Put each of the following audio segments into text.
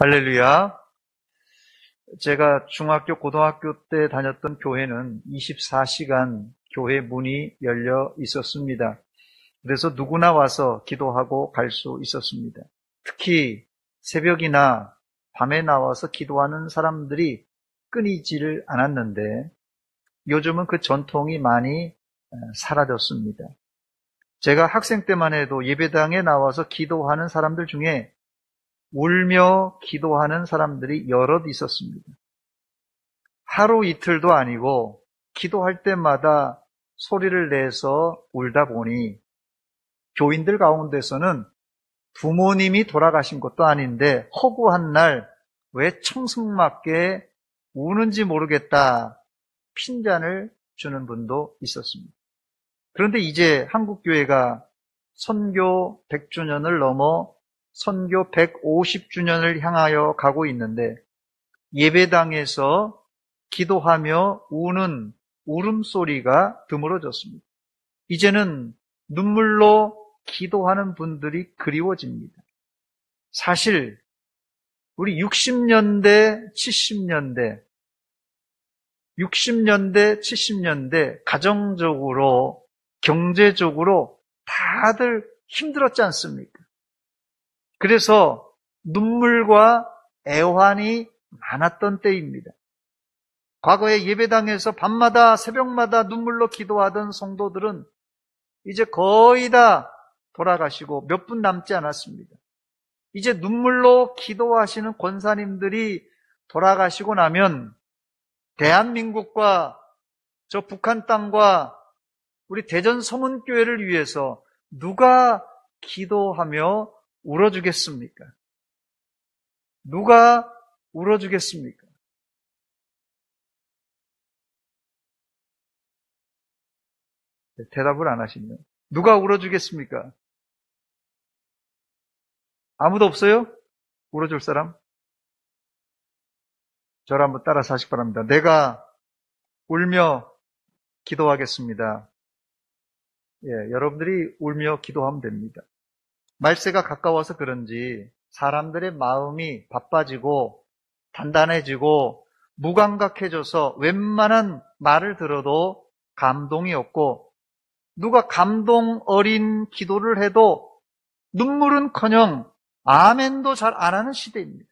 할렐루야. 제가 중학교, 고등학교 때 다녔던 교회는 24시간 교회 문이 열려 있었습니다. 그래서 누구나 와서 기도하고 갈 수 있었습니다. 특히 새벽이나 밤에 나와서 기도하는 사람들이 끊이지를 않았는데 요즘은 그 전통이 많이 사라졌습니다. 제가 학생 때만 해도 예배당에 나와서 기도하는 사람들 중에 울며 기도하는 사람들이 여럿 있었습니다. 하루 이틀도 아니고 기도할 때마다 소리를 내서 울다 보니 교인들 가운데서는 부모님이 돌아가신 것도 아닌데 허구한 날 왜 청승맞게 우는지 모르겠다 핀잔을 주는 분도 있었습니다. 그런데 이제 한국교회가 선교 100주년을 넘어 선교 150주년을 향하여 가고 있는데 예배당에서 기도하며 우는 울음소리가 드물어졌습니다. 이제는 눈물로 기도하는 분들이 그리워집니다. 사실 우리 60년대, 70년대 가정적으로 경제적으로 다들 힘들었지 않습니까? 그래서 눈물과 애환이 많았던 때입니다. 과거에 예배당에서 밤마다 새벽마다 눈물로 기도하던 성도들은 이제 거의 다 돌아가시고 몇 분 남지 않았습니다. 이제 눈물로 기도하시는 권사님들이 돌아가시고 나면 대한민국과 저 북한 땅과 우리 대전 서문교회를 위해서 누가 기도하며 울어주겠습니까? 누가 울어주겠습니까? 대답을 안 하시네요. 누가 울어주겠습니까? 아무도 없어요? 울어줄 사람? 저를 한번 따라서 하시기 바랍니다. 내가 울며 기도하겠습니다. 여러분들이 울며 기도하면 됩니다. 말세가 가까워서 그런지 사람들의 마음이 바빠지고 단단해지고 무감각해져서 웬만한 말을 들어도 감동이 없고 누가 감동 어린 기도를 해도 눈물은커녕 아멘도 잘 안 하는 시대입니다.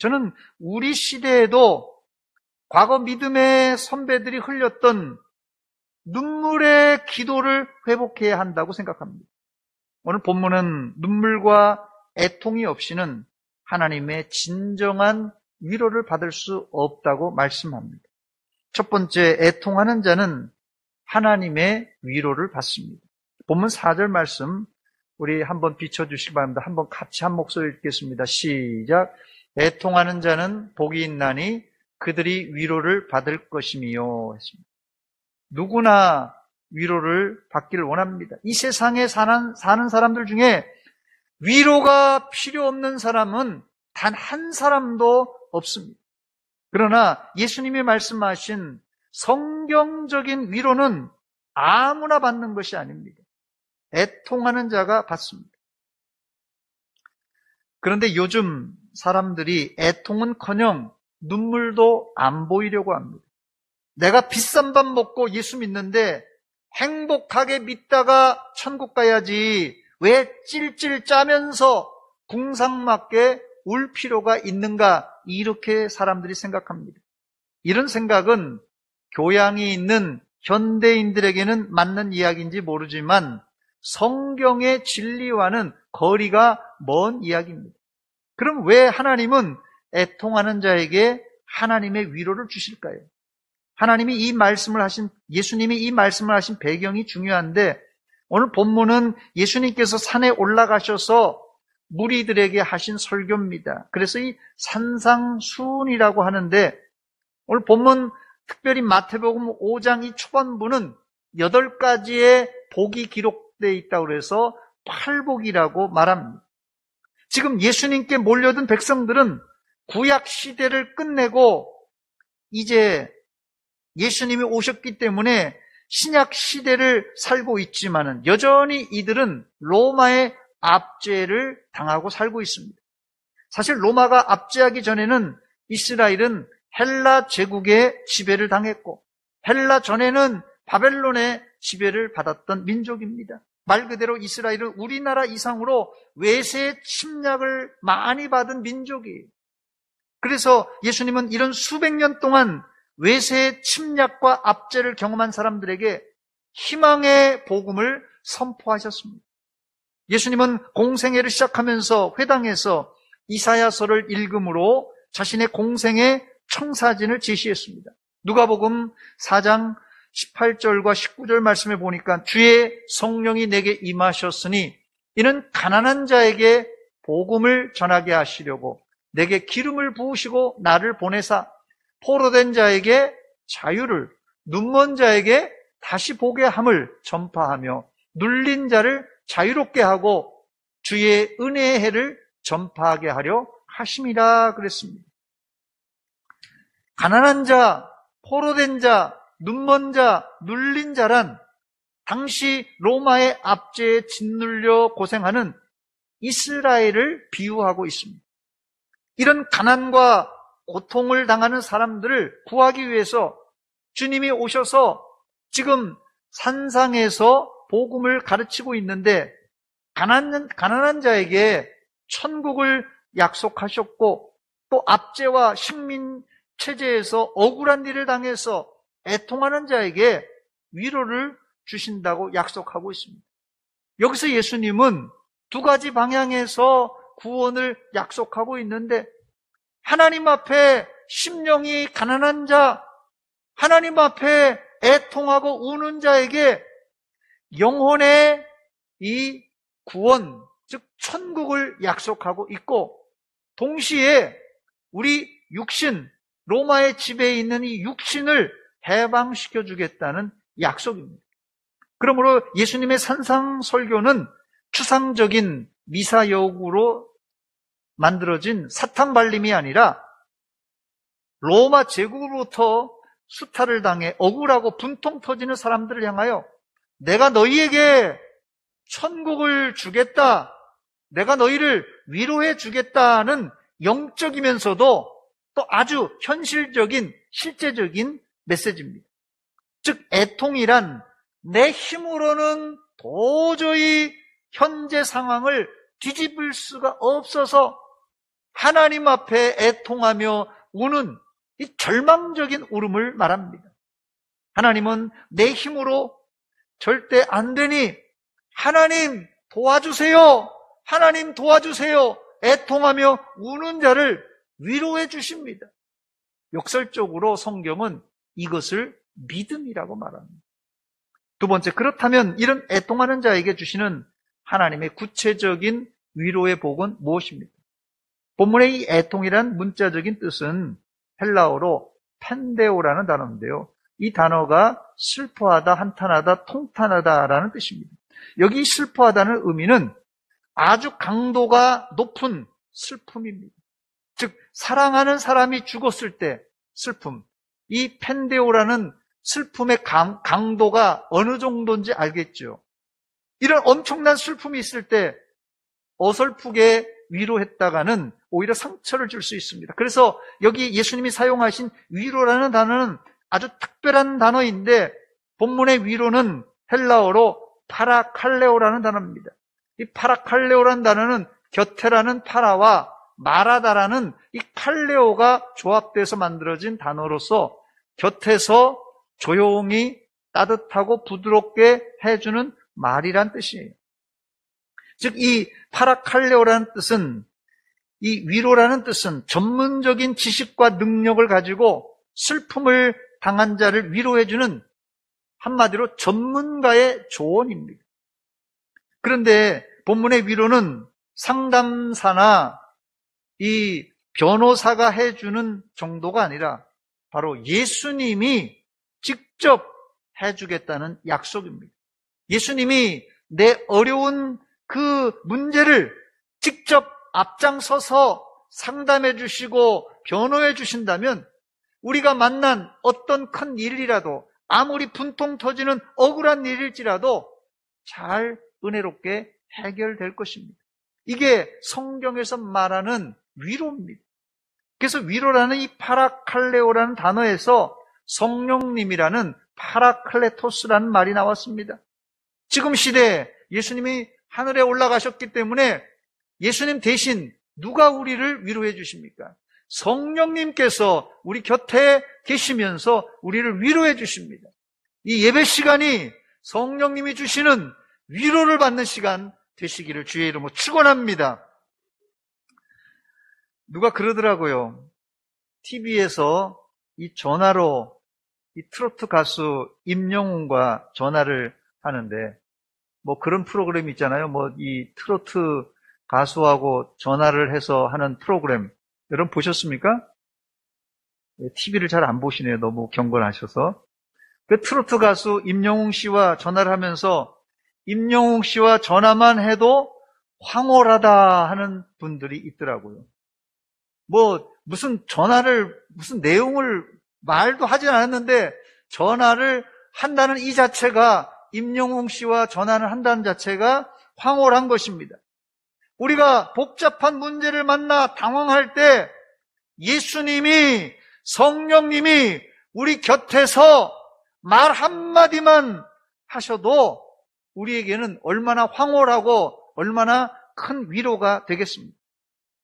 저는 우리 시대에도 과거 믿음의 선배들이 흘렸던 눈물의 기도를 회복해야 한다고 생각합니다. 오늘 본문은 눈물과 애통이 없이는 하나님의 진정한 위로를 받을 수 없다고 말씀합니다. 첫 번째, 애통하는 자는 하나님의 위로를 받습니다. 본문 4절 말씀 우리 한번 비춰주시기 바랍니다. 한번 같이 한 목소리 읽겠습니다. 시작. 애통하는 자는 복이 있나니 그들이 위로를 받을 것이미요 했습니다. 누구나 위로를 받기를 원합니다. 이 세상에 사는 사람들 중에 위로가 필요 없는 사람은 단 한 사람도 없습니다. 그러나 예수님이 말씀하신 성경적인 위로는 아무나 받는 것이 아닙니다. 애통하는 자가 받습니다. 그런데 요즘 사람들이 애통은커녕 눈물도 안 보이려고 합니다. 내가 비싼 밥 먹고 예수 믿는데 행복하게 믿다가 천국 가야지 왜 찔찔 짜면서 궁상맞게 울 필요가 있는가, 이렇게 사람들이 생각합니다. 이런 생각은 교양이 있는 현대인들에게는 맞는 이야기인지 모르지만 성경의 진리와는 거리가 먼 이야기입니다. 그럼 왜 하나님은 애통하는 자에게 하나님의 위로를 주실까요? 하나님이 이 말씀을 하신, 예수님이 이 말씀을 하신 배경이 중요한데 오늘 본문은 예수님께서 산에 올라가셔서 무리들에게 하신 설교입니다. 그래서 이 산상수훈이라고 하는데 오늘 본문 특별히 마태복음 5장 이 초반부는 8가지의 복이 기록되어 있다고 해서 팔복이라고 말합니다. 지금 예수님께 몰려든 백성들은 구약 시대를 끝내고 이제 예수님이 오셨기 때문에 신약 시대를 살고 있지만은 여전히 이들은 로마의 압제를 당하고 살고 있습니다. 사실 로마가 압제하기 전에는 이스라엘은 헬라 제국의 지배를 당했고 헬라 전에는 바벨론의 지배를 받았던 민족입니다. 말 그대로 이스라엘은 우리나라 이상으로 외세 침략을 많이 받은 민족이에요. 그래서 예수님은 이런 수백 년 동안 외세의 침략과 압제를 경험한 사람들에게 희망의 복음을 선포하셨습니다. 예수님은 공생애를 시작하면서 회당에서 이사야서를 읽음으로 자신의 공생의 청사진을 제시했습니다. 누가복음 4장 18절과 19절 말씀에 보니까 주의 성령이 내게 임하셨으니 이는 가난한 자에게 복음을 전하게 하시려고 내게 기름을 부으시고 나를 보내사 포로된 자에게 자유를, 눈먼 자에게 다시 보게 함을 전파하며 눌린 자를 자유롭게 하고 주의 은혜의 해를 전파하게 하려 하심이라 그랬습니다. 가난한 자, 포로된 자, 눈먼 자, 눌린 자란 당시 로마의 압제에 짓눌려 고생하는 이스라엘을 비유하고 있습니다. 이런 가난과 고통을 당하는 사람들을 구하기 위해서 주님이 오셔서 지금 산상에서 복음을 가르치고 있는데 가난한 자에게 천국을 약속하셨고 또 압제와 식민 체제에서 억울한 일을 당해서 애통하는 자에게 위로를 주신다고 약속하고 있습니다. 여기서 예수님은 두 가지 방향에서 구원을 약속하고 있는데 하나님 앞에 심령이 가난한 자, 하나님 앞에 애통하고 우는 자에게 영혼의 이 구원, 즉 천국을 약속하고 있고 동시에 우리 육신, 로마의 지배에 있는 이 육신을 해방시켜 주겠다는 약속입니다. 그러므로 예수님의 산상설교는 추상적인 미사여구로 만들어진 사탕발림이 아니라 로마 제국으로부터 수탈을 당해 억울하고 분통 터지는 사람들을 향하여 내가 너희에게 천국을 주겠다, 내가 너희를 위로해 주겠다는 영적이면서도 또 아주 현실적인 실제적인 메시지입니다. 즉 애통이란 내 힘으로는 도저히 현재 상황을 뒤집을 수가 없어서 하나님 앞에 애통하며 우는 이 절망적인 울음을 말합니다. 하나님은 내 힘으로 절대 안 되니 하나님 도와주세요, 하나님 도와주세요 애통하며 우는 자를 위로해 주십니다. 역설적으로 성경은 이것을 믿음이라고 말합니다. 두 번째, 그렇다면 이런 애통하는 자에게 주시는 하나님의 구체적인 위로의 복은 무엇입니까? 본문의 이 애통이란 문자적인 뜻은 헬라어로 펜데오라는 단어인데요. 이 단어가 슬퍼하다, 한탄하다, 통탄하다라는 뜻입니다. 여기 슬퍼하다는 의미는 아주 강도가 높은 슬픔입니다. 즉 사랑하는 사람이 죽었을 때 슬픔, 이 펜데오라는 슬픔의 강도가 어느 정도인지 알겠죠. 이런 엄청난 슬픔이 있을 때 어설프게 위로했다가는 오히려 상처를 줄 수 있습니다. 그래서 여기 예수님이 사용하신 위로라는 단어는 아주 특별한 단어인데 본문의 위로는 헬라어로 파라칼레오라는 단어입니다. 이 파라칼레오라는 단어는 곁에라는 파라와 마라다라는 이 칼레오가 조합돼서 만들어진 단어로서 곁에서 조용히 따뜻하고 부드럽게 해주는 말이란 뜻이에요. 즉 이 파라칼레오라는 뜻은, 이 위로라는 뜻은 전문적인 지식과 능력을 가지고 슬픔을 당한 자를 위로해주는 한마디로 전문가의 조언입니다. 그런데 본문의 위로는 상담사나 이 변호사가 해주는 정도가 아니라 바로 예수님이 직접 해주겠다는 약속입니다. 예수님이 내 어려운 그 문제를 직접 앞장서서 상담해 주시고 변호해 주신다면 우리가 만난 어떤 큰 일이라도 아무리 분통 터지는 억울한 일일지라도 잘 은혜롭게 해결될 것입니다. 이게 성경에서 말하는 위로입니다. 그래서 위로라는 이 파라칼레오라는 단어에서 성령님이라는 파라클레토스라는 말이 나왔습니다. 지금 시대에 예수님이 하늘에 올라가셨기 때문에 예수님 대신 누가 우리를 위로해 주십니까? 성령님께서 우리 곁에 계시면서 우리를 위로해 주십니다. 이 예배 시간이 성령님이 주시는 위로를 받는 시간 되시기를 주의 이름으로 축원합니다. 누가 그러더라고요. TV에서 이 전화로 이 트로트 가수 임영웅과 전화를 하는데, 뭐 그런 프로그램 있잖아요. 뭐 이 트로트 가수하고 전화를 해서 하는 프로그램, 여러분 보셨습니까? TV를 잘 안 보시네요. 너무 경건하셔서. 그 트로트 가수 임영웅 씨와 전화를 하면서 임영웅 씨와 전화만 해도 황홀하다 하는 분들이 있더라고요. 뭐 무슨 전화를 무슨 내용을 말도 하지 않았는데 전화를 한다는 이 자체가, 임영웅 씨와 전화를 한다는 자체가 황홀한 것입니다. 우리가 복잡한 문제를 만나 당황할 때 예수님이, 성령님이 우리 곁에서 말 한마디만 하셔도 우리에게는 얼마나 황홀하고 얼마나 큰 위로가 되겠습니다.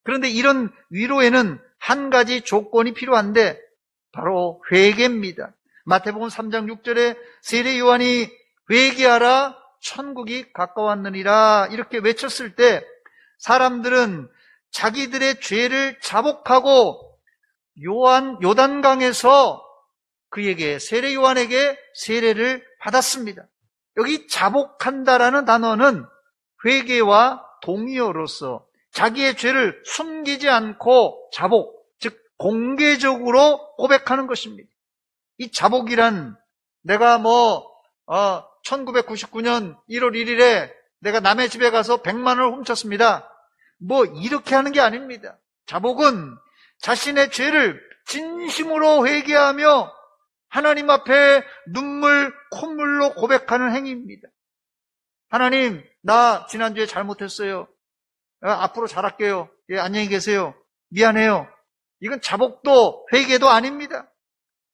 그런데 이런 위로에는 한 가지 조건이 필요한데 바로 회개입니다. 마태복음 3장 6절에 세례 요한이 회개하라 천국이 가까웠느니라 이렇게 외쳤을 때 사람들은 자기들의 죄를 자복하고 요단강에서 그에게, 세례 요한에게 세례를 받았습니다. 여기 자복한다라는 단어는 회개와 동의어로서 자기의 죄를 숨기지 않고 자복, 즉 공개적으로 고백하는 것입니다. 이 자복이란, 내가 1999년 1월 1일에 내가 남의 집에 가서 100만 원을 훔쳤습니다. 뭐 이렇게 하는 게 아닙니다. 자복은 자신의 죄를 진심으로 회개하며 하나님 앞에 눈물, 콧물로 고백하는 행위입니다. 하나님, 나 지난주에 잘못했어요. 앞으로 잘할게요. 예, 안녕히 계세요. 미안해요. 이건 자복도 회개도 아닙니다.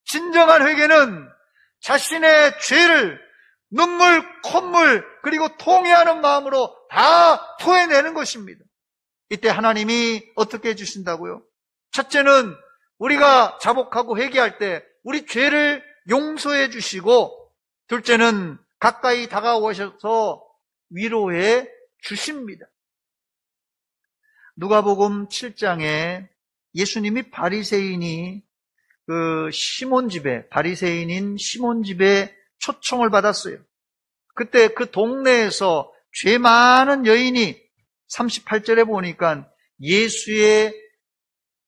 진정한 회개는 자신의 죄를 눈물, 콧물, 그리고 통회하는 마음으로 다 토해내는 것입니다. 이때 하나님이 어떻게 해주신다고요? 첫째는 우리가 자복하고 회개할 때 우리 죄를 용서해 주시고, 둘째는 가까이 다가오셔서 위로해 주십니다. 누가복음 7장에 예수님이 바리새인인 시몬 집에 초청을 받았어요. 그때 그 동네에서 죄 많은 여인이 38절에 보니까 예수의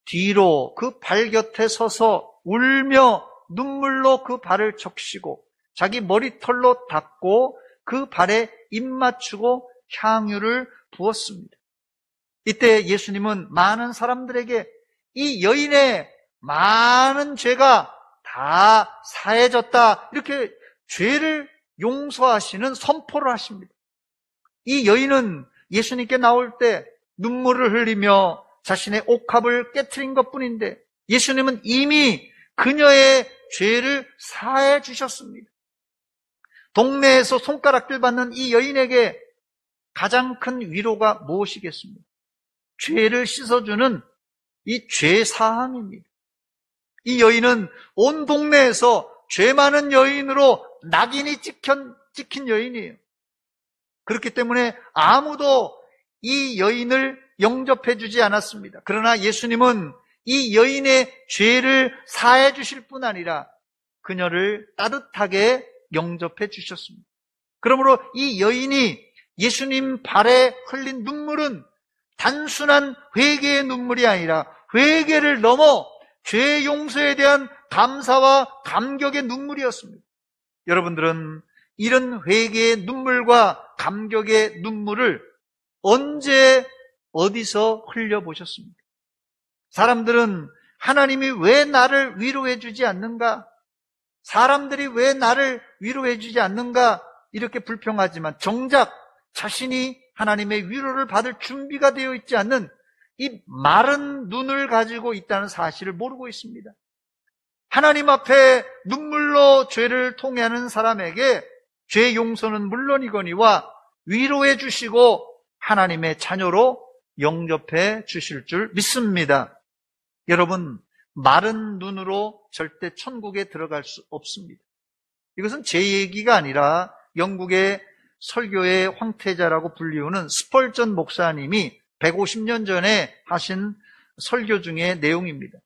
뒤로 그 발 곁에 서서 울며 눈물로 그 발을 적시고 자기 머리털로 닦고 그 발에 입 맞추고 향유를 부었습니다. 이때 예수님은 많은 사람들에게 이 여인의 많은 죄가 다 사해졌다, 이렇게 죄를 용서하시는 선포를 하십니다. 이 여인은 예수님께 나올 때 눈물을 흘리며 자신의 옥합을 깨트린 것뿐인데 예수님은 이미 그녀의 죄를 사해 주셨습니다. 동네에서 손가락질 받는 이 여인에게 가장 큰 위로가 무엇이겠습니까? 죄를 씻어주는 이 죄 사함입니다. 이 여인은 온 동네에서 죄 많은 여인으로 낙인이 찍힌 여인이에요. 그렇기 때문에 아무도 이 여인을 영접해 주지 않았습니다. 그러나 예수님은 이 여인의 죄를 사해 주실 뿐 아니라 그녀를 따뜻하게 영접해 주셨습니다. 그러므로 이 여인이 예수님 발에 흘린 눈물은 단순한 회개의 눈물이 아니라 회개를 넘어 죄 용서에 대한 감사와 감격의 눈물이었습니다. 여러분들은 이런 회개의 눈물과 감격의 눈물을 언제 어디서 흘려보셨습니까? 사람들은 하나님이 왜 나를 위로해 주지 않는가? 사람들이 왜 나를 위로해 주지 않는가? 이렇게 불평하지만 정작 자신이 하나님의 위로를 받을 준비가 되어 있지 않는 이 마른 눈을 가지고 있다는 사실을 모르고 있습니다. 하나님 앞에 눈물로 죄를 통회하는 사람에게 죄 용서는 물론이거니와 위로해 주시고 하나님의 자녀로 영접해 주실 줄 믿습니다. 여러분, 마른 눈으로 절대 천국에 들어갈 수 없습니다. 이것은 제 얘기가 아니라 영국의 설교의 황태자라고 불리우는 스펄전 목사님이 150년 전에 하신 설교 중의 내용입니다.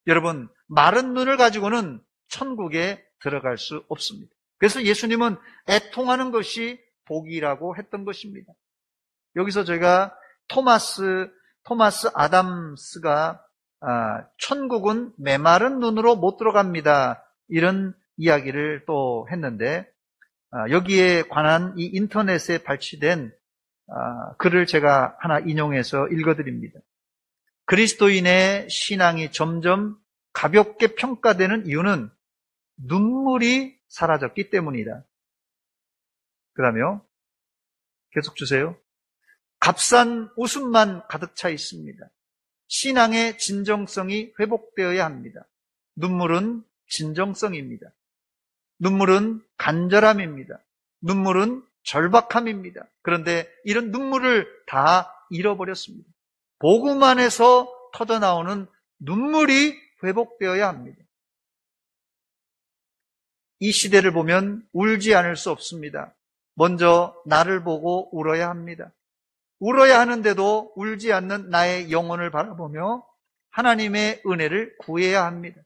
여러분, 마른 눈을 가지고는 천국에 들어갈 수 없습니다. 그래서 예수님은 애통하는 것이 복이라고 했던 것입니다. 여기서 제가 토마스 아담스가 천국은 메마른 눈으로 못 들어갑니다, 이런 이야기를 또 했는데, 여기에 관한 이 인터넷에 발췌된 글을 제가 하나 인용해서 읽어드립니다. 그리스도인의 신앙이 점점 가볍게 평가되는 이유는 눈물이 사라졌기 때문이다. 그 다음에요, 계속 주세요. 값싼 웃음만 가득 차 있습니다. 신앙의 진정성이 회복되어야 합니다. 눈물은 진정성입니다. 눈물은 간절함입니다. 눈물은 절박함입니다. 그런데 이런 눈물을 다 잃어버렸습니다. 복음 안에서 터져나오는 눈물이 회복되어야 합니다. 이 시대를 보면 울지 않을 수 없습니다. 먼저 나를 보고 울어야 합니다. 울어야 하는데도 울지 않는 나의 영혼을 바라보며 하나님의 은혜를 구해야 합니다.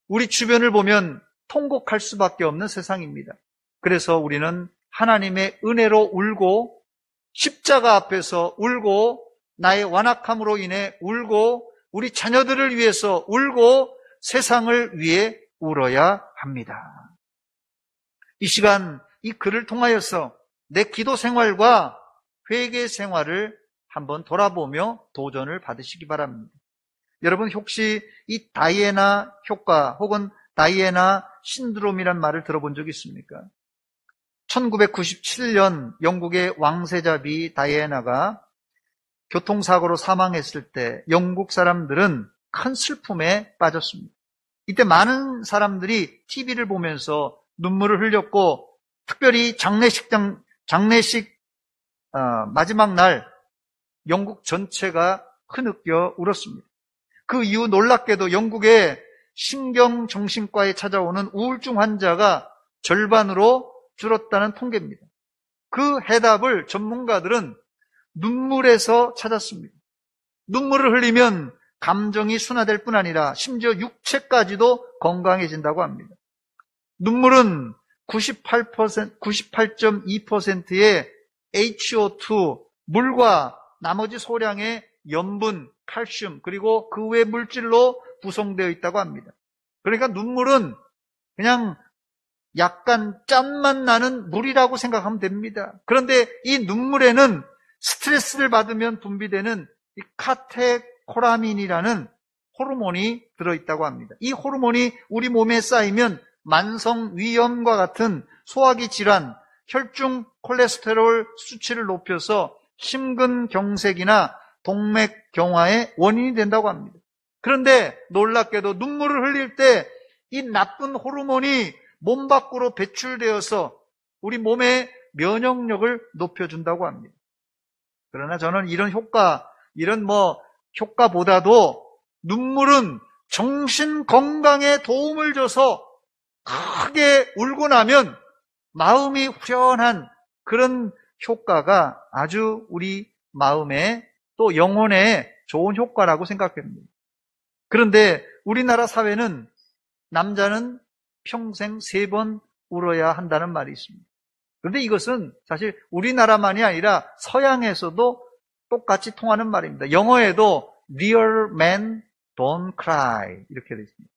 우리 주변을 보면 통곡할 수밖에 없는 세상입니다. 그래서 우리는 하나님의 은혜로 울고, 십자가 앞에서 울고, 나의 완악함으로 인해 울고, 우리 자녀들을 위해서 울고, 세상을 위해 울어야 합니다. 이 시간 이 글을 통하여서 내 기도 생활과 회개 생활을 한번 돌아보며 도전을 받으시기 바랍니다. 여러분, 혹시 이 다이애나 효과 혹은 다이애나 신드롬이란 말을 들어본 적 있습니까? 1997년 영국의 왕세자비 다이애나가 교통사고로 사망했을 때 영국 사람들은 큰 슬픔에 빠졌습니다. 이때 많은 사람들이 TV를 보면서 눈물을 흘렸고, 특별히 장례식 마지막 날 영국 전체가 흐느껴 울었습니다. 그 이후 놀랍게도 영국의 신경정신과에 찾아오는 우울증 환자가 절반으로 줄었다는 통계입니다. 그 해답을 전문가들은 눈물에서 찾았습니다. 눈물을 흘리면 감정이 순화될 뿐 아니라 심지어 육체까지도 건강해진다고 합니다. 눈물은 98.2%의 HO2, 물과 나머지 소량의 염분, 칼슘, 그리고 그 외 물질로 구성되어 있다고 합니다. 그러니까 눈물은 그냥 약간 짠맛 나는 물이라고 생각하면 됩니다. 그런데 이 눈물에는 스트레스를 받으면 분비되는 이 카테코라민이라는 호르몬이 들어있다고 합니다. 이 호르몬이 우리 몸에 쌓이면 만성위염과 같은 소화기 질환, 혈중 콜레스테롤 수치를 높여서 심근경색이나 동맥경화의 원인이 된다고 합니다. 그런데 놀랍게도 눈물을 흘릴 때 이 나쁜 호르몬이 몸 밖으로 배출되어서 우리 몸의 면역력을 높여준다고 합니다. 그러나 저는 이런 효과보다도 눈물은 정신 건강에 도움을 줘서 크게 울고 나면 마음이 후련한 그런 효과가 아주 우리 마음에 또 영혼에 좋은 효과라고 생각합니다. 그런데 우리나라 사회는 남자는 평생 3번 울어야 한다는 말이 있습니다. 그런데 이것은 사실 우리나라만이 아니라 서양에서도 똑같이 통하는 말입니다. 영어에도 real men don't cry 이렇게 되어 있습니다.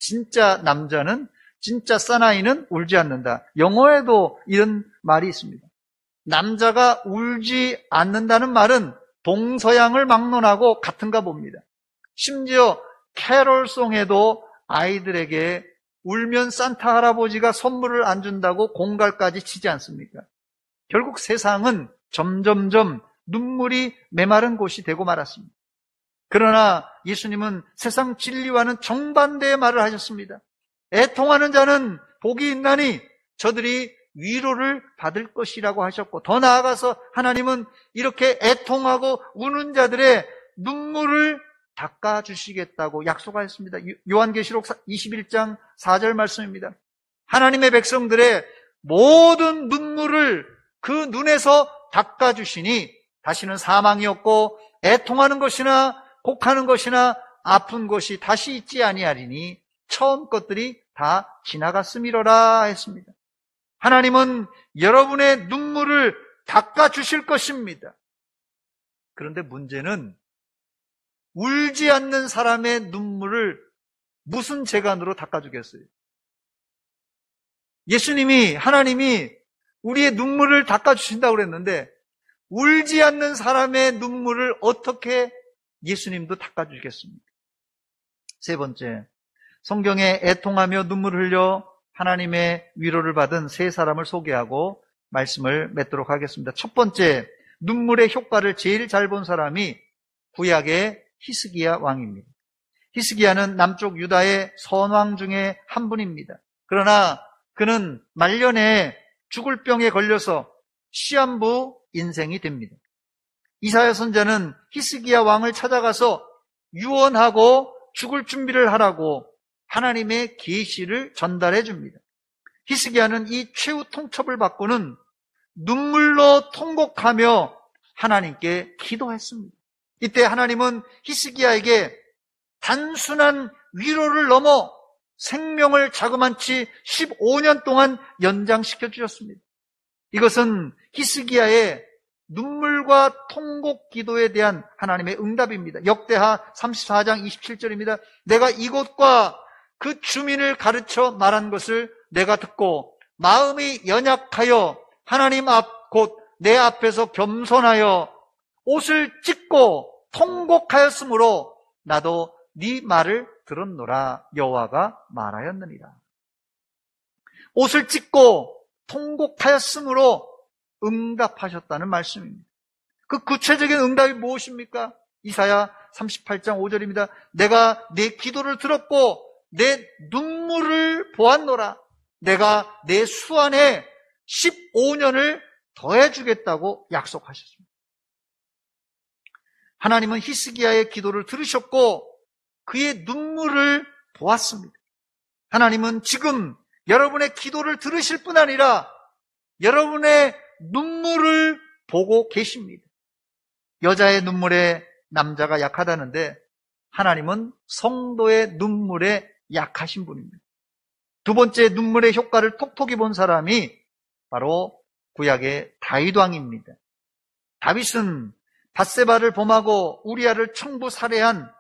진짜 사나이는 울지 않는다. 영어에도 이런 말이 있습니다. 남자가 울지 않는다는 말은 동서양을 막론하고 같은가 봅니다. 심지어 캐롤송에도 아이들에게 울면 산타 할아버지가 선물을 안 준다고 공갈까지 치지 않습니까? 결국 세상은 점점점 눈물이 메마른 곳이 되고 말았습니다. 그러나 예수님은 세상 진리와는 정반대의 말을 하셨습니다. 애통하는 자는 복이 있나니 저들이 위로를 받을 것이라고 하셨고, 더 나아가서 하나님은 이렇게 애통하고 우는 자들의 눈물을 닦아주시겠다고 약속하였습니다. 요한계시록 21장 4절 말씀입니다. 하나님의 백성들의 모든 눈물을 그 눈에서 닦아주시니 다시는 사망이 없고 애통하는 것이나 곡하는 것이나 아픈 것이 다시 있지 아니하리니 처음 것들이 다 지나갔음이로라 했습니다. 하나님은 여러분의 눈물을 닦아주실 것입니다. 그런데 문제는 울지 않는 사람의 눈물을 무슨 재간으로 닦아주겠어요? 하나님이 우리의 눈물을 닦아주신다고 그랬는데 울지 않는 사람의 눈물을 어떻게 예수님도 닦아주시겠습니까? 세 번째, 성경에 애통하며 눈물을 흘려 하나님의 위로를 받은 세 사람을 소개하고 말씀을 맺도록 하겠습니다. 첫 번째, 눈물의 효과를 제일 잘 본 사람이 구약의 히스기야 왕입니다. 히스기야는 남쪽 유다의 선왕 중에 한 분입니다. 그러나 그는 말년에 죽을 병에 걸려서 시한부 인생이 됩니다. 이사야 선지자는 히스기야 왕을 찾아가서 유언하고 죽을 준비를 하라고 하나님의 계시를 전달해 줍니다. 히스기야는 이 최후 통첩을 받고는 눈물로 통곡하며 하나님께 기도했습니다. 이때 하나님은 히스기야에게 단순한 위로를 넘어 생명을 자그만치 15년 동안 연장시켜 주셨습니다. 이것은 히스기야의 눈물과 통곡 기도에 대한 하나님의 응답입니다. 역대하 34장 27절입니다. 내가 이곳과 그 주민을 가르쳐 말한 것을 내가 듣고 마음이 연약하여 하나님 앞 곧 내 앞에서 겸손하여 옷을 찢고 통곡하였으므로 나도 네 말을 들었노라. 여호와가 말하였느니라. 옷을 찢고 통곡하였으므로 응답하셨다는 말씀입니다. 그 구체적인 응답이 무엇입니까? 이사야 38장 5절입니다. 내가 내 기도를 들었고 내 눈물을 보았노라. 내가 내 수 안에 15년을 더해주겠다고 약속하셨습니다. 하나님은 히스기야의 기도를 들으셨고 그의 눈물을 보았습니다. 하나님은 지금 여러분의 기도를 들으실 뿐 아니라 여러분의 눈물을 보고 계십니다. 여자의 눈물에 남자가 약하다는데 하나님은 성도의 눈물에 약하신 분입니다. 두 번째 눈물의 효과를 톡톡히 본 사람이 바로 구약의 다윗 왕입니다. 다윗은 밧세바를 범하고 우리아를 청부 살해한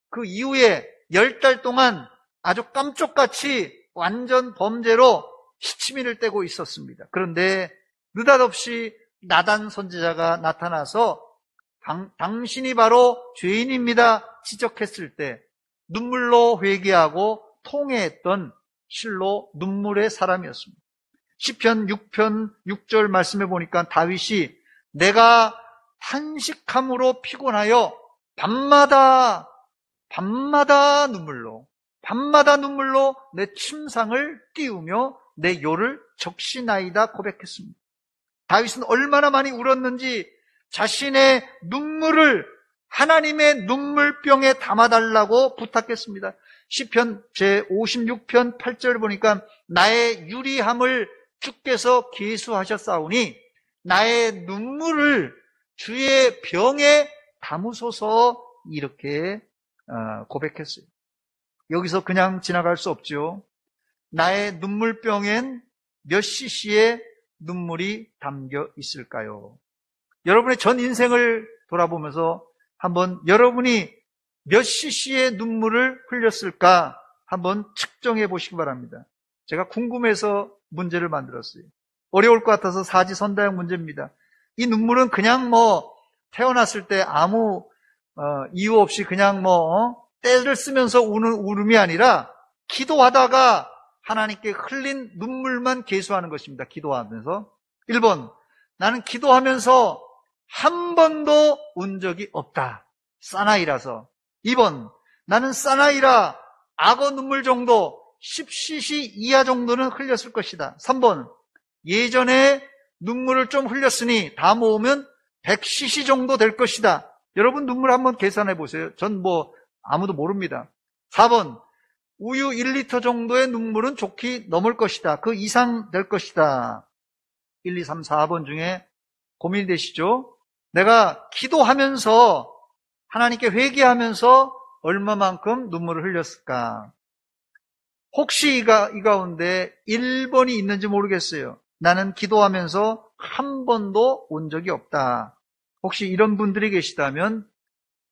그 이후에 10달 동안 아주 깜쪽같이 완전 범죄로 시치미를 떼고 있었습니다. 그런데 느닷없이 나단 선지자가 나타나서 당신이 바로 죄인입니다 지적했을 때 눈물로 회개하고 통회했던 실로 눈물의 사람이었습니다. 시편 6편 6절 말씀해 보니까 다윗이 내가 탄식함으로 피곤하여 밤마다 눈물로 내 침상을 띄우며 내 요를 적시나이다 고백했습니다. 다윗은 얼마나 많이 울었는지 자신의 눈물을 하나님의 눈물병에 담아달라고 부탁했습니다. 시편 제56편 8절 보니까 나의 유리함을 주께서 계수하셨사오니 나의 눈물을 주의 병에 담으소서 이렇게 고백했어요. 여기서 그냥 지나갈 수 없죠. 나의 눈물병엔 몇 cc의 눈물이 담겨 있을까요? 여러분의 전 인생을 돌아보면서 한번 여러분이 몇 cc의 눈물을 흘렸을까 한번 측정해 보시기 바랍니다. 제가 궁금해서 문제를 만들었어요. 어려울 것 같아서 사지선다형 문제입니다. 이 눈물은 그냥 태어났을 때 아무 이유 없이 그냥 때를 쓰면서 우는 울음이 아니라 기도하다가 하나님께 흘린 눈물만 계수하는 것입니다. 기도하면서. 1번, 나는 기도하면서 한 번도 운 적이 없다. 사나이라서. 2번, 나는 사나이라 악어 눈물 정도 10cc 이하 정도는 흘렸을 것이다. 3번, 예전에 눈물을 좀 흘렸으니 다 모으면 100cc 정도 될 것이다. 여러분 눈물 한번 계산해 보세요. 전 아무도 모릅니다. 4번, 우유 1리터 정도의 눈물은 좋게 넘을 것이다. 그 이상 될 것이다. 1, 2, 3, 4번 중에 고민이 되시죠? 내가 기도하면서 하나님께 회개하면서 얼마만큼 눈물을 흘렸을까? 혹시 이 가운데 1번이 있는지 모르겠어요. 나는 기도하면서 한 번도 온 적이 없다. 혹시 이런 분들이 계시다면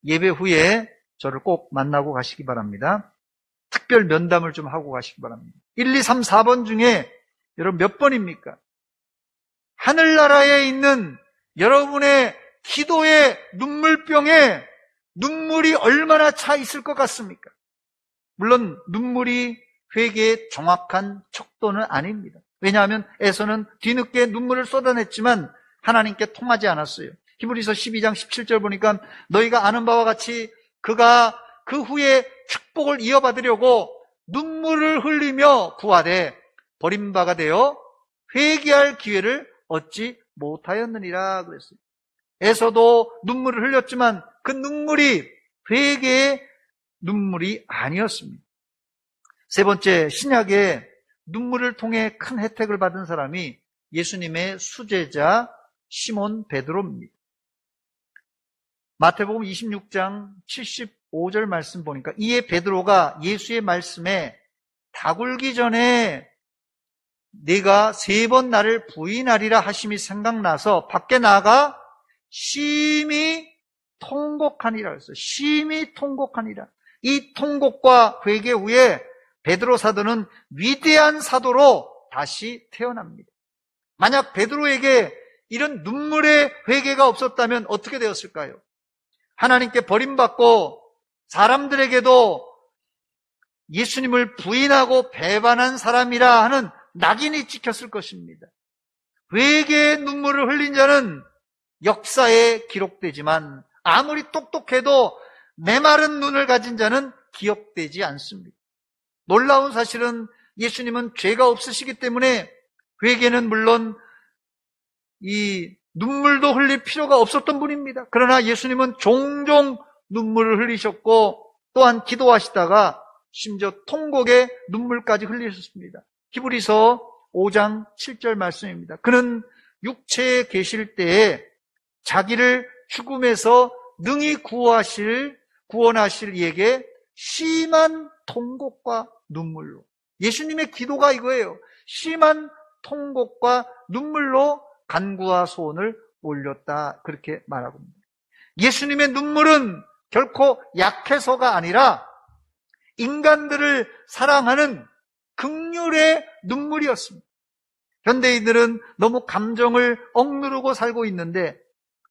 예배 후에 저를 꼭 만나고 가시기 바랍니다. 특별 면담을 좀 하고 가시기 바랍니다. 1, 2, 3, 4번 중에 여러분 몇 번입니까? 하늘나라에 있는 여러분의 기도의 눈물병에 눈물이 얼마나 차 있을 것 같습니까? 물론 눈물이 회개의 정확한 척도는 아닙니다. 왜냐하면 에서는 뒤늦게 눈물을 쏟아냈지만 하나님께 통하지 않았어요. 히브리서 12장 17절 보니까 너희가 아는 바와 같이 그가 그 후에 축복을 이어받으려고 눈물을 흘리며 구하되 버림바가 되어 회개할 기회를 얻지 못하였느니라 그랬어요. 에서도 눈물을 흘렸지만 그 눈물이 회개의 눈물이 아니었습니다. 세 번째, 신약에 눈물을 통해 큰 혜택을 받은 사람이 예수님의 수제자 시몬 베드로입니다. 마태복음 26장 75절 말씀 보니까 이에 베드로가 예수의 말씀에 다 굴기 전에 네가 3번 나를 부인하리라 하심이 생각나서 밖에 나가 심히 통곡하니라 그랬어요. 심히 통곡하니라. 이 통곡과 회개 후에 베드로 사도는 위대한 사도로 다시 태어납니다. 만약 베드로에게 이런 눈물의 회개가 없었다면 어떻게 되었을까요? 하나님께 버림받고 사람들에게도 예수님을 부인하고 배반한 사람이라 하는 낙인이 찍혔을 것입니다. 회개의 눈물을 흘린 자는 역사에 기록되지만 아무리 똑똑해도 메마른 눈을 가진 자는 기억되지 않습니다. 놀라운 사실은 예수님은 죄가 없으시기 때문에 회개는 물론 이 눈물도 흘릴 필요가 없었던 분입니다. 그러나 예수님은 종종 눈물을 흘리셨고 또한 기도하시다가 심지어 통곡의 눈물까지 흘리셨습니다. 히브리서 5장 7절 말씀입니다. 그는 육체에 계실 때에 자기를 죽음에서 능히 구원하실 이에게 심한 통곡과 눈물로, 예수님의 기도가 이거예요. 심한 통곡과 눈물로 간구와 소원을 올렸다, 그렇게 말하고 있습니다. 예수님의 눈물은 결코 약해서가 아니라 인간들을 사랑하는 긍휼의 눈물이었습니다. 현대인들은 너무 감정을 억누르고 살고 있는데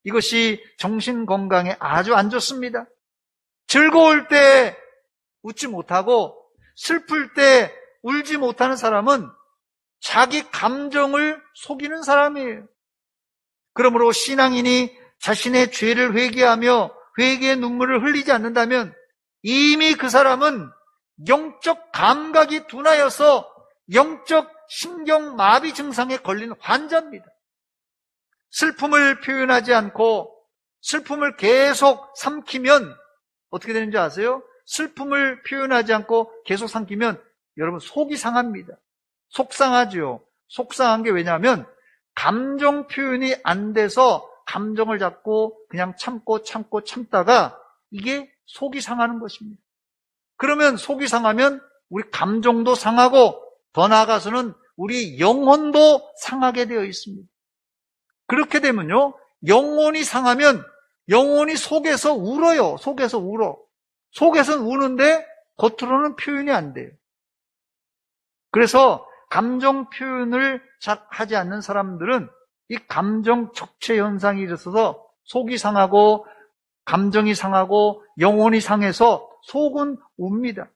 이것이 정신 건강에 아주 안 좋습니다. 즐거울 때 웃지 못하고 슬플 때 울지 못하는 사람은 자기 감정을 속이는 사람이에요. 그러므로 신앙인이 자신의 죄를 회개하며 회개의 눈물을 흘리지 않는다면 이미 그 사람은 영적 감각이 둔하여서 영적 신경마비 증상에 걸린 환자입니다. 슬픔을 표현하지 않고 슬픔을 계속 삼키면 어떻게 되는지 아세요? 슬픔을 표현하지 않고 계속 삼키면 여러분 속이 상합니다. 속상하죠. 속상한 게 왜냐하면 감정 표현이 안 돼서 감정을 잡고 그냥 참다가 이게 속이 상하는 것입니다. 그러면 속이 상하면 우리 감정도 상하고 더 나아가서는 우리 영혼도 상하게 되어 있습니다. 그렇게 되면요, 영혼이 상하면 영혼이 속에서 울어요. 속에서 울어. 속에서는 우는데 겉으로는 표현이 안 돼요. 그래서 감정 표현을 잘 하지 않는 사람들은 이 감정 적체 현상이 일어서서 속이 상하고 감정이 상하고 영혼이 상해서 속은 웁니다.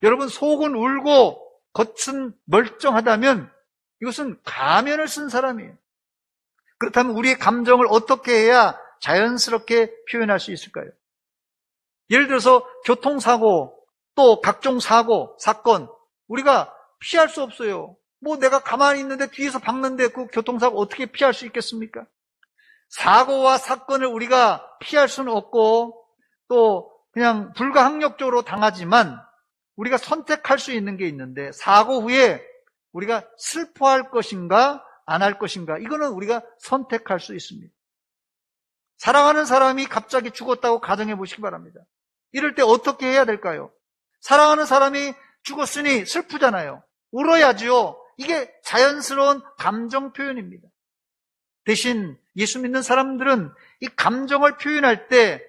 여러분, 속은 울고 겉은 멀쩡하다면 이것은 가면을 쓴 사람이에요. 그렇다면 우리의 감정을 어떻게 해야 자연스럽게 표현할 수 있을까요? 예를 들어서 교통사고, 또 각종 사고, 사건, 우리가 피할 수 없어요. 뭐 내가 가만히 있는데 뒤에서 박는데 그 교통사고 어떻게 피할 수 있겠습니까? 사고와 사건을 우리가 피할 수는 없고 또 그냥 불가항력적으로 당하지만 우리가 선택할 수 있는 게 있는데, 사고 후에 우리가 슬퍼할 것인가 안 할 것인가, 이거는 우리가 선택할 수 있습니다. 사랑하는 사람이 갑자기 죽었다고 가정해 보시기 바랍니다. 이럴 때 어떻게 해야 될까요? 사랑하는 사람이 죽었으니 슬프잖아요. 울어야지요. 이게 자연스러운 감정 표현입니다. 대신 예수 믿는 사람들은 이 감정을 표현할 때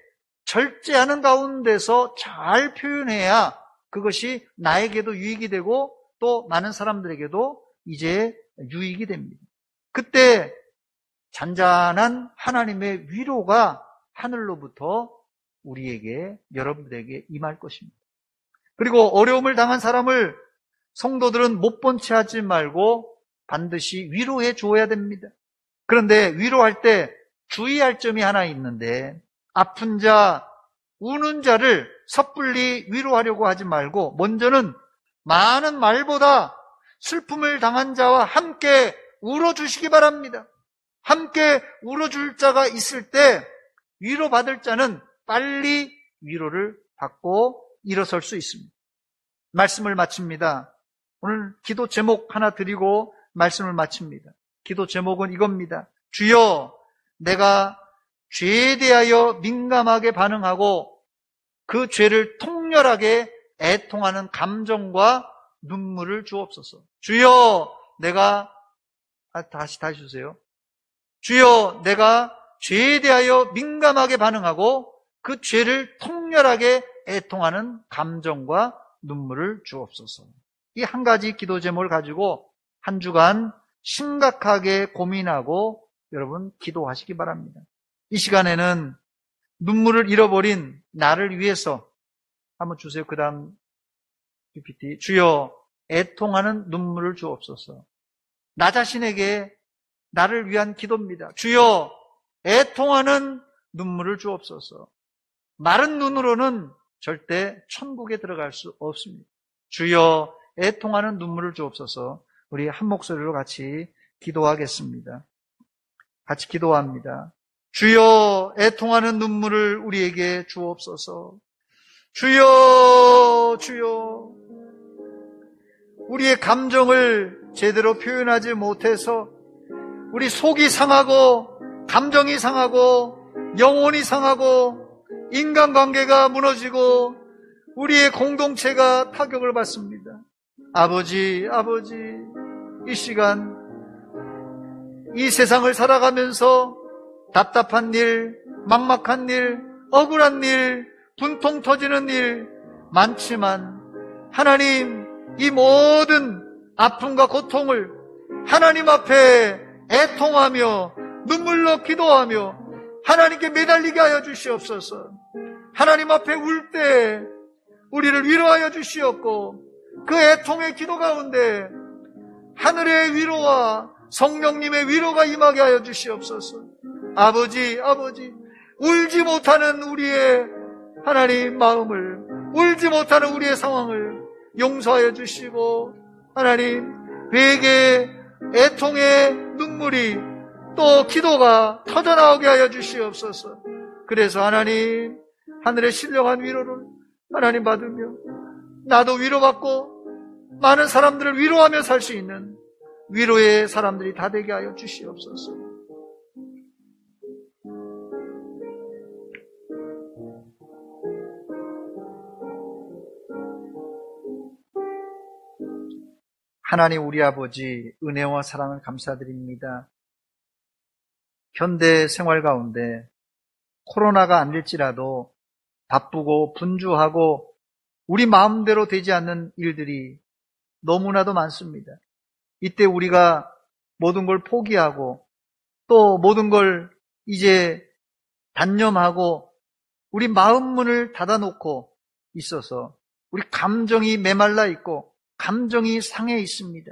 절제하는 가운데서 잘 표현해야 그것이 나에게도 유익이 되고 또 많은 사람들에게도 이제 유익이 됩니다. 그때 잔잔한 하나님의 위로가 하늘로부터 우리에게, 여러분들에게 임할 것입니다. 그리고 어려움을 당한 사람을 성도들은 못 본 채 하지 말고 반드시 위로해 줘야 됩니다. 그런데 위로할 때 주의할 점이 하나 있는데, 아픈 자, 우는 자를 섣불리 위로하려고 하지 말고 먼저는 많은 말보다 슬픔을 당한 자와 함께 울어주시기 바랍니다. 함께 울어줄 자가 있을 때 위로받을 자는 빨리 위로를 받고 일어설 수 있습니다. 말씀을 마칩니다. 오늘 기도 제목 하나 드리고 말씀을 마칩니다. 기도 제목은 이겁니다. 주여, 내가 죄에 대하여 민감하게 반응하고 그 죄를 통렬하게 애통하는 감정과 눈물을 주옵소서. 주여, 내가 다시 주세요. 주여, 내가 죄에 대하여 민감하게 반응하고 그 죄를 통렬하게 애통하는 감정과 눈물을 주옵소서. 이 한 가지 기도 제목을 가지고 한 주간 심각하게 고민하고 여러분 기도하시기 바랍니다. 이 시간에는 눈물을 잃어버린 나를 위해서 한번 주세요. 그 다음 PPT. 주여, 애통하는 눈물을 주옵소서. 나 자신에게 나를 위한 기도입니다. 주여, 애통하는 눈물을 주옵소서. 마른 눈으로는 절대 천국에 들어갈 수 없습니다. 주여, 애통하는 눈물을 주옵소서. 우리 한 목소리로 같이 기도하겠습니다. 같이 기도합니다. 주여, 애통하는 눈물을 우리에게 주옵소서. 주여, 주여, 우리의 감정을 제대로 표현하지 못해서 우리 속이 상하고 감정이 상하고 영혼이 상하고 인간관계가 무너지고 우리의 공동체가 타격을 받습니다. 아버지, 이 시간 이 세상을 살아가면서 답답한 일, 막막한 일, 억울한 일, 분통 터지는 일 많지만 하나님, 이 모든 아픔과 고통을 하나님 앞에 애통하며 눈물로 기도하며 하나님께 매달리게 하여 주시옵소서. 하나님 앞에 울 때 우리를 위로하여 주시옵고 그 애통의 기도 가운데 하늘의 위로와 성령님의 위로가 임하게 하여 주시옵소서. 아버지, 울지 못하는 우리의 하나님 마음을, 울지 못하는 우리의 상황을 용서하여 주시고 하나님, 회개, 애통의 눈물이 또 기도가 터져나오게 하여 주시옵소서. 그래서 하나님, 하늘의 신령한 위로를 하나님 받으며 나도 위로받고 많은 사람들을 위로하며 살 수 있는 위로의 사람들이 다 되게 하여 주시옵소서. 하나님 우리 아버지, 은혜와 사랑을 감사드립니다. 현대 생활 가운데 코로나가 안 될지라도 바쁘고 분주하고 우리 마음대로 되지 않는 일들이 너무나도 많습니다. 이때 우리가 모든 걸 포기하고 또 모든 걸 이제 단념하고 우리 마음 문을 닫아놓고 있어서 우리 감정이 메말라 있고 감정이 상해 있습니다.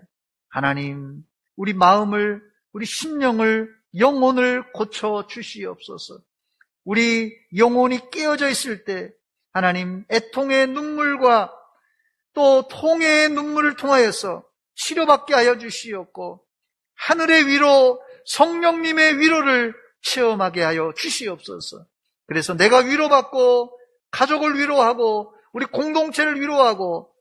하나님, 우리 마음을, 우리 심령을, 영혼을 고쳐 주시옵소서. 우리 영혼이 깨어져 있을 때 하나님, 애통의 눈물과 또 통해의 눈물을 통하여서 치료받게 하여 주시옵고 하늘의 위로, 성령님의 위로를 체험하게 하여 주시옵소서. 그래서 내가 위로받고 가족을 위로하고 우리 공동체를 위로하고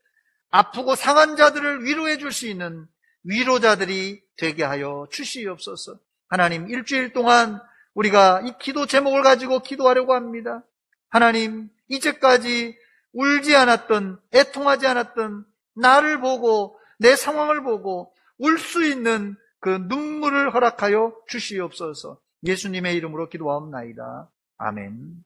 아프고 상한 자들을 위로해 줄 수 있는 위로자들이 되게 하여 주시옵소서. 하나님, 일주일 동안 우리가 이 기도 제목을 가지고 기도하려고 합니다. 하나님, 이제까지 울지 않았던, 애통하지 않았던 나를 보고 내 상황을 보고 울 수 있는 그 눈물을 허락하여 주시옵소서. 예수님의 이름으로 기도하옵나이다. 아멘.